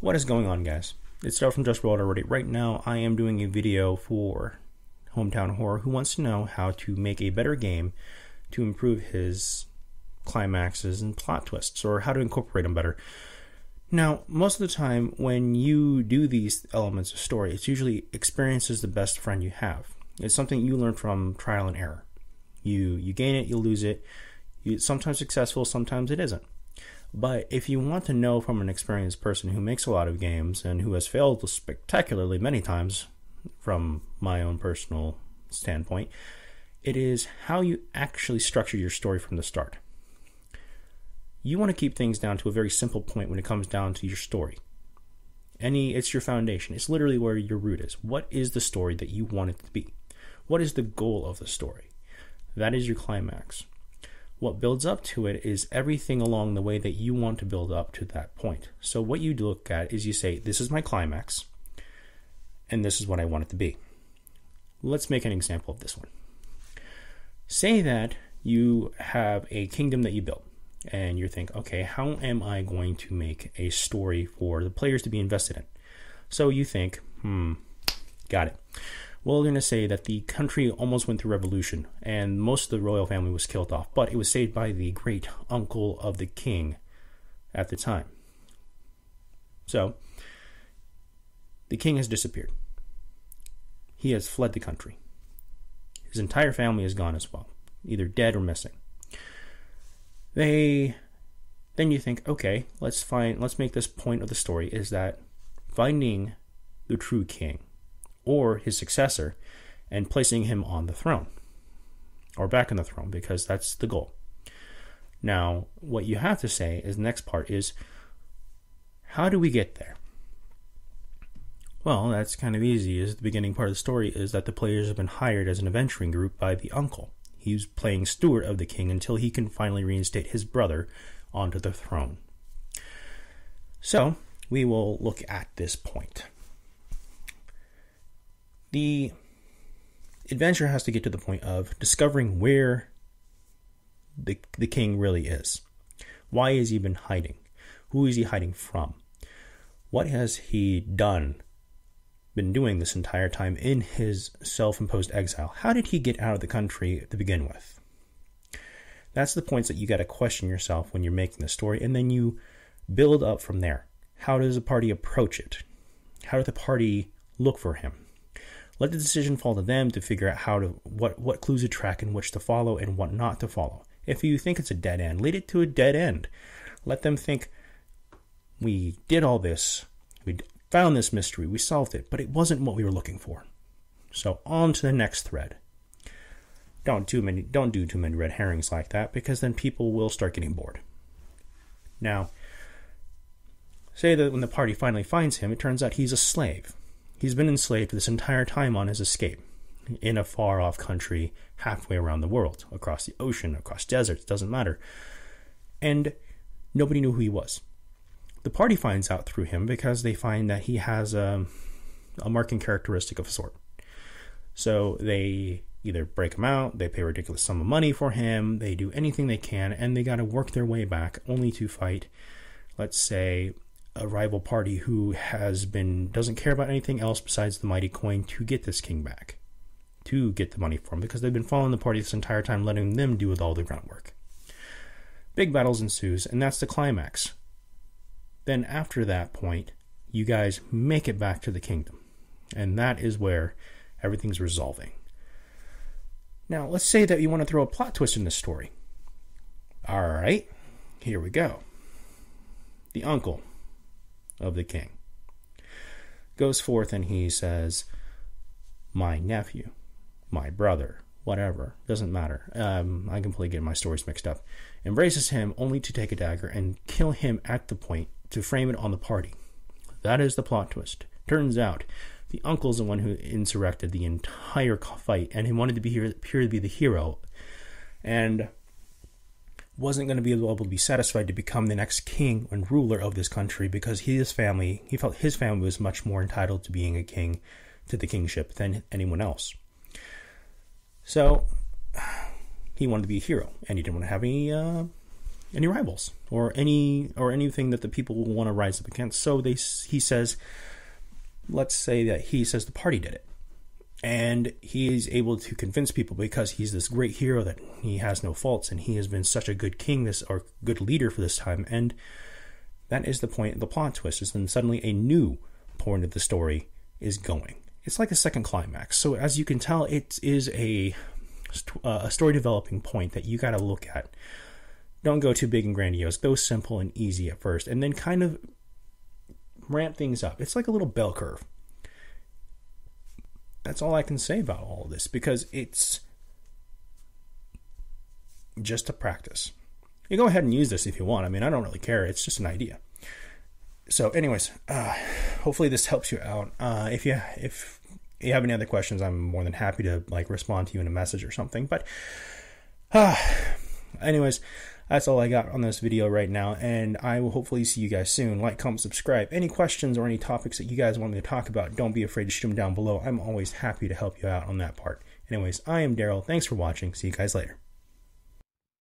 What is going on, guys? It's Star from Just World already. Right now, I am doing a video for Hometown Horror who wants to know how to make a better game to improve his climaxes and plot twists, or how to incorporate them better. Now, most of the time, when you do these elements of story, it's usually experience is the best friend you have. It's something you learn from trial and error. You gain it, you lose it. It's sometimes successful, sometimes it isn't. But if you want to know from an experienced person who makes a lot of games and who has failed spectacularly many times, from my own personal standpoint, it is how you actually structure your story from the start. You want to keep things down to a very simple point when it comes down to your story. It's your foundation. It's literally where your root is. What is the story that you want it to be? What is the goal of the story? That is your climax. What builds up to it is everything along the way that you want to build up to that point. So what you look at is you say, this is my climax, and this is what I want it to be. Let's make an example of this one. Say that you have a kingdom that you built, and you think, okay, how am I going to make a story for the players to be invested in? So you think, got it. Well, we're going to say that the country almost went through revolution, and most of the royal family was killed off, but it was saved by the great uncle of the king at the time. So, the king has disappeared. He has fled the country. His entire family is gone as well, either dead or missing. Then you think, okay, let's make this point of the story is that finding the true king or his successor and placing him on the throne or back on the throne, because that's the goal. Now, what you have to say is the next part is, how do we get there? Well, that's kind of easy. Is the beginning part of the story is that the players have been hired as an adventuring group by the uncle. He's playing steward of the king until he can finally reinstate his brother onto the throne. So, we will look at this point. The adventure has to get to the point of discovering where the king really is. Why has he been hiding? Who is he hiding from? What has he been doing this entire time in his self-imposed exile? How did he get out of the country to begin with? That's the points that you got to question yourself when you're making the story, and then you build up from there. How does the party approach it? How does the party look for him? Let the decision fall to them to figure out what clues to track and which to follow and what not to follow. If you think it's a dead end, lead it to a dead end. Let them think, we did all this, we found this mystery, we solved it, but it wasn't what we were looking for. So on to the next thread. Don't do too many red herrings like that, because then people will start getting bored. Now, say that when the party finally finds him, it turns out he's a slave. He's been enslaved this entire time on his escape, in a far-off country halfway around the world, across the ocean, across deserts, doesn't matter. And nobody knew who he was. The party finds out through him because they find that he has a marking characteristic of a sort. So they either break him out, they pay a ridiculous sum of money for him, they do anything they can, and they got to work their way back only to fight, let's say, a rival party who doesn't care about anything else besides the mighty coin to get this king back, to get the money for him, because they've been following the party this entire time, letting them do all the groundwork. Big battles ensues, and that's the climax. Then after that point, you guys make it back to the kingdom, and that is where everything's resolving. Now, let's say that you want to throw a plot twist in this story. All right, here we go. The uncle of the king goes forth and he says, my nephew, my brother, whatever, doesn't matter. I completely get my stories mixed up. Embraces him only to take a dagger and kill him at the point to frame it on the party. That is the plot twist. Turns out the uncle's the one who insurrected the entire fight, and he wanted to appear to be the hero, and wasn't going to be able to be satisfied to become the next king and ruler of this country, because he felt his family was much more entitled to being a king, to the kingship, than anyone else. So he wanted to be a hero, and he didn't want to have any rivals or anything that the people will want to rise up against. So he says, let's say that he says the party did it, and he is able to convince people because he's this great hero that he has no faults, and he has been such a good king, or good leader for this time. And that is the point. The plot twist is then suddenly a new point of the story is going. It's like a second climax. So as you can tell, it is a story developing point that you got to look at. Don't go too big and grandiose. Go simple and easy at first, and then kind of ramp things up. It's like a little bell curve. That's all I can say about all of this, because it's just a practice. You go ahead and use this if you want. I mean, I don't really care. It's just an idea. So anyways, hopefully this helps you out. If you have any other questions, I'm more than happy to respond to you in a message or something. But anyways, that's all I got on this video right now, and I will hopefully see you guys soon. Like, comment, subscribe. Any questions or any topics that you guys want me to talk about, don't be afraid to shoot them down below. I'm always happy to help you out on that part. Anyways, I am Daryl. Thanks for watching. See you guys later.